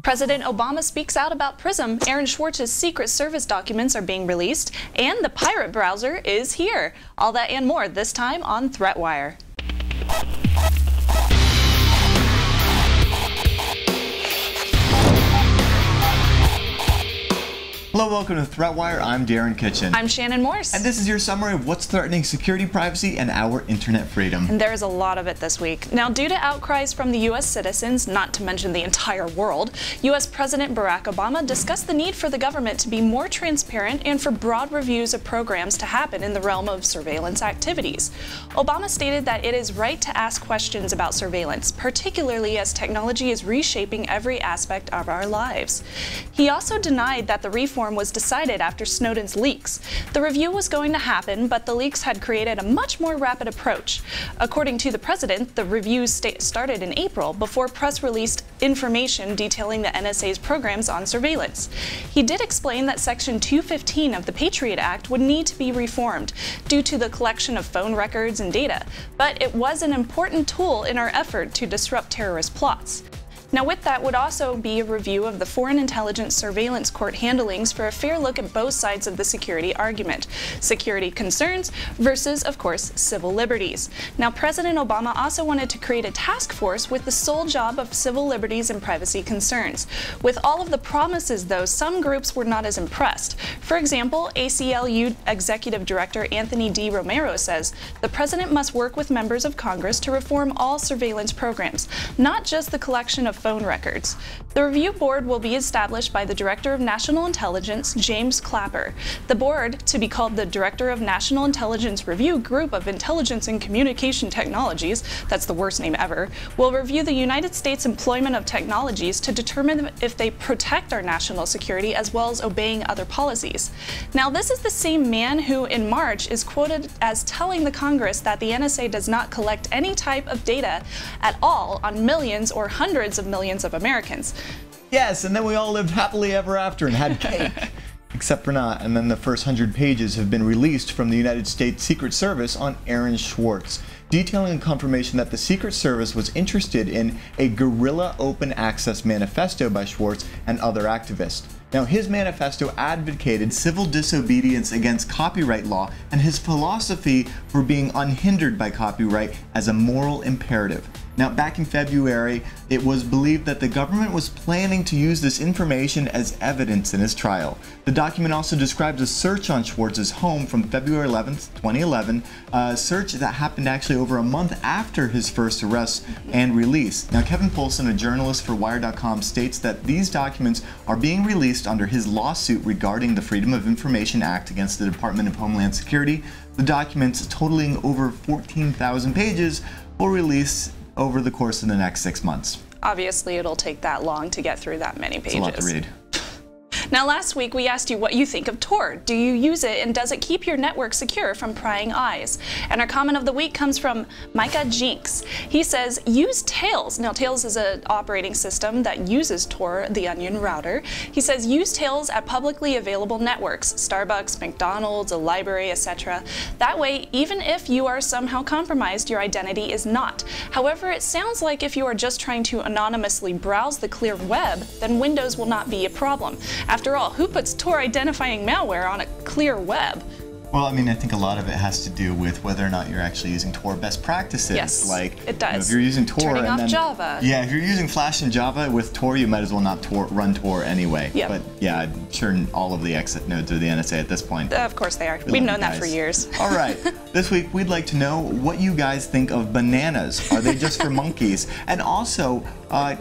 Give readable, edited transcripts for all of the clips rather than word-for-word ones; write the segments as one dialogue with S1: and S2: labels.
S1: President Obama speaks out about Prism, Aaron Swartz's Secret Service documents are being released, and the pirate browser is here. All that and more this time on ThreatWire.
S2: Hello, welcome to ThreatWire. I'm Darren Kitchen.
S1: I'm Shannon Morse.
S2: And this is your summary of what's threatening security, privacy, and our internet freedom.
S1: And there's a lot of it this week. Now, due to outcries from the U.S. citizens, not to mention the entire world, U.S. President Barack Obama discussed the need for the government to be more transparent and for broad reviews of programs to happen in the realm of surveillance activities. Obama stated that it is right to ask questions about surveillance, particularly as technology is reshaping every aspect of our lives. He also denied that the reform was decided after Snowden's leaks. The review was going to happen, but the leaks had created a much more rapid approach. According to the president, the review started in April before press released information detailing the NSA's programs on surveillance. He did explain that Section 215 of the Patriot Act would need to be reformed due to the collection of phone records and data, but it was an important tool in our effort to disrupt terrorist plots. Now, with that would also be a review of the Foreign Intelligence Surveillance Court handlings for a fair look at both sides of the security argument. Security concerns versus, of course, civil liberties. Now, President Obama also wanted to create a task force with the sole job of civil liberties and privacy concerns. With all of the promises, though, some groups were not as impressed. For example, ACLU Executive Director Anthony D. Romero says the president must work with members of Congress to reform all surveillance programs, not just the collection of phone records. The review board will be established by the Director of National Intelligence, James Clapper. The board, to be called the Director of National Intelligence Review Group of Intelligence and Communication Technologies, that's the worst name ever, will review the United States employment of technologies to determine if they protect our national security as well as obeying other policies. Now, this is the same man who, in March, is quoted as telling the Congress that the NSA does not collect any type of data at all on millions or hundreds of millions of Americans.
S2: Yes, and then we all lived happily ever after and had cake. Except for not, and then the first 100 pages have been released from the United States Secret Service on Aaron Swartz, detailing a confirmation that the Secret Service was interested in a guerrilla open access manifesto by Swartz and other activists. Now, his manifesto advocated civil disobedience against copyright law and his philosophy for being unhindered by copyright as a moral imperative. Now, back in February, it was believed that the government was planning to use this information as evidence in his trial. The document also describes a search on Swartz's home from February 11th, 2011, a search that happened actually over a month after his first arrest and release. Now, Kevin Polson, a journalist for Wire.com, states that these documents are being released under his lawsuit regarding the Freedom of Information Act against the Department of Homeland Security. The documents, totaling over 14,000 pages, will release over the course of the next 6 months.
S1: Obviously, it'll take that long to get through that many pages.
S2: It's a lot to read.
S1: Now, last week we asked you what you think of Tor. Do you use it, and does it keep your network secure from prying eyes? And our comment of the week comes from Micah Jinx. He says, use Tails. Now, Tails is an operating system that uses Tor, the Onion router. He says, use Tails at publicly available networks, Starbucks, McDonald's, a library, etc. That way, even if you are somehow compromised, your identity is not. However, it sounds like if you are just trying to anonymously browse the clear web, then Windows will not be a problem. After all, who puts Tor identifying malware on a clear web?
S2: Well, I mean, I think a lot of it has to do with whether or not you're actually using Tor best practices.
S1: Yes,
S2: like,
S1: it does.
S2: You know, if you're using Tor
S1: Turning
S2: and
S1: off
S2: then,
S1: Java.
S2: Yeah, if you're using Flash and Java with Tor, you might as well not run Tor anyway.
S1: Yep.
S2: But yeah, I'm sure all of the exit nodes are the NSA at this point.
S1: Of course they are. We've known that for years.
S2: All right. This week, we'd like to know what you guys think of bananas. Are they just for monkeys? And also,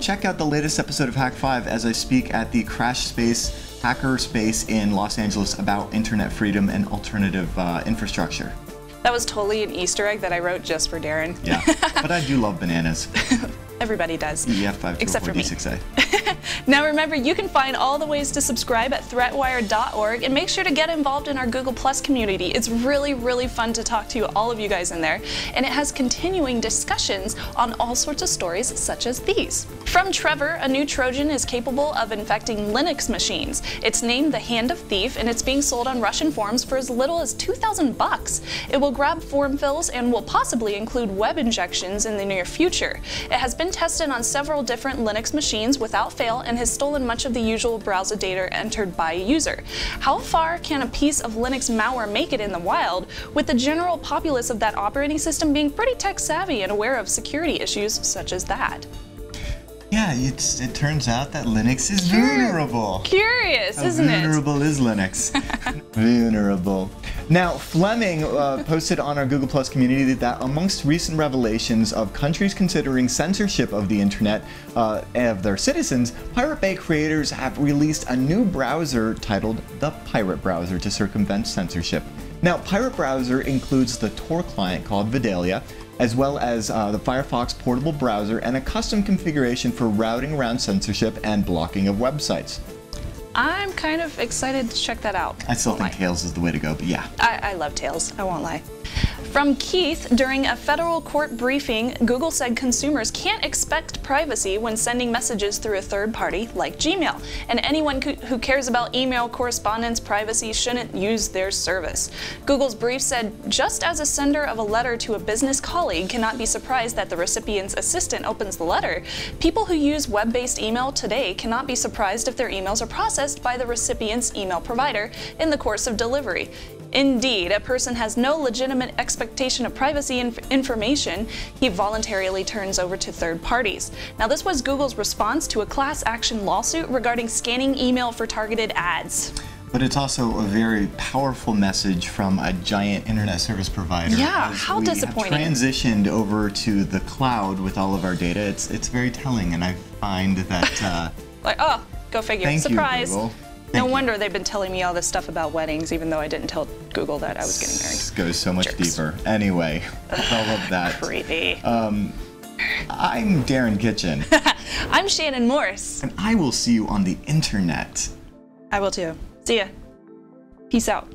S2: check out the latest episode of Hack 5 as I speak at the Crash Space Hacker Space in Los Angeles about internet freedom and alternative infrastructure.
S1: That was totally an Easter egg that I wrote just for Darren.
S2: Yeah, but I do love bananas.
S1: Everybody does.
S2: Yeah, 5
S1: except for me.
S2: D6A.
S1: Now remember, you can find all the ways to subscribe at threatwire.org, and make sure to get involved in our Google Plus community. It's really, really fun to talk to all of you guys in there, and it has continuing discussions on all sorts of stories such as these. From Trevor, a new Trojan is capable of infecting Linux machines. It's named the Hand of Thief, and it's being sold on Russian forums for as little as $2,000. It will grab form fills and will possibly include web injections in the near future. It has been tested on several different Linux machines without fail and has stolen much of the usual browser data entered by a user. How far can a piece of Linux malware make it in the wild, with the general populace of that operating system being pretty tech savvy and aware of security issues such as that?
S2: Yeah, it turns out that Linux is vulnerable.
S1: Curious, isn't it?
S2: Vulnerable is Linux. Vulnerable. Now, Fleming posted on our Google Plus community that amongst recent revelations of countries considering censorship of the internet of their citizens, Pirate Bay creators have released a new browser titled the Pirate Browser to circumvent censorship. Now, Pirate Browser includes the Tor client called Vidalia, as well as the Firefox portable browser and a custom configuration for routing around censorship and blocking of websites.
S1: I'm kind of excited to check that out.
S2: I still think Tails is the way to go, but yeah.
S1: I love Tails, I won't lie. From Keith, during a federal court briefing, Google said consumers can't expect privacy when sending messages through a third party like Gmail, and anyone who cares about email correspondence privacy shouldn't use their service. Google's brief said, just as a sender of a letter to a business colleague cannot be surprised that the recipient's assistant opens the letter, people who use web-based email today cannot be surprised if their emails are processed by the recipient's email provider in the course of delivery. Indeed, a person has no legitimate expectation of privacy information he voluntarily turns over to third parties. Now, this was Google's response to a class action lawsuit regarding scanning email for targeted ads.
S2: But it's also a very powerful message from a giant internet service provider.
S1: Yeah, how disappointing.
S2: We have transitioned over to the cloud with all of our data. It's very telling, and I find that...
S1: like, oh, go figure.
S2: Thank
S1: Surprise.
S2: You, Google.
S1: No wonder they've been telling me all this stuff about weddings, even though I didn't tell Google that I was getting married.
S2: This goes so much deeper. Anyway, with all of that.
S1: Creepy.
S2: I'm Darren Kitchen.
S1: I'm Shannon Morse.
S2: And I will see you on the internet.
S1: I will too. See ya. Peace out.